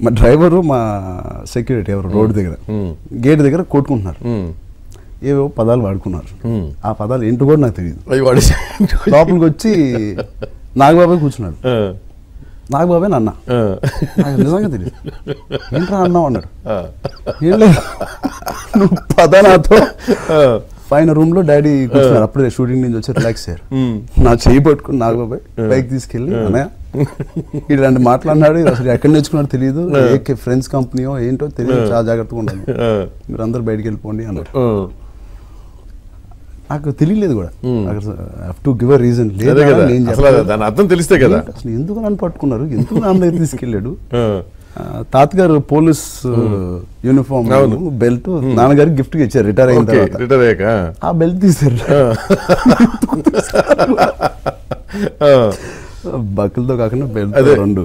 మా డ్రైవరు మా సెక్యూరిటీ ఎవరు రోడ్డు దగ్గర గేట్ దగ్గర కొట్టుకుంటున్నారు, ఏవో పదాలు వాడుకున్నారు. ఆ పదాలు ఏంటో కూడా నాకు తెలియదు. లోపలికి వచ్చి నాగబాబాయ్ కూర్చున్నాడు. నాగబాబాయ్ అన్న, నాకు నిజంగా తెలియదు. ఏంట్రా అన్నావు అన్నాడు. ఏం లేదు నువ్వు పద నాతో. పైన రూమ్ లో డాడీ కూర్చున్నారు, అప్పుడే షూటింగ్ నుంచి వచ్చి రిలాక్స్ అయ్యారు. నా చేయి పట్టుకుని నాగబాబాయ్ బైక్ తీసుకెళ్ళి అన్నయ్య ఇలాంటి మాట్లాడినాడు, అసలు ఎక్కడ నేర్చుకున్నాడు తెలియదు, ఏ ఫ్రెండ్స్ కంపెనీయో ఏంటో తెలియదు, చాలా జాగ్రత్తగా ఉండాలి, మీరు అందరు బయటికి వెళ్ళిపోండి అన్నారు. నాకు తెలియలేదు కూడా, టు గివ్ అ రీజన్ లేదు. అర్థం తెలిస్తే కదా అసలు ఎందుకు నన్ను పట్టుకున్నారు, ఎందుకు నాన్న దగ్గర తీసుకెళ్ళాడు. తాతగారు పోలీస్ యూనిఫామ్ బెల్ట్ నాన్నగారికి గిఫ్ట్ గా ఇచ్చారు రిటైర్ అయిన తర్వాత. ఆ బెల్ట్ తీసారు, బక్కులతో కాకుండా బెల్ట్ రెండు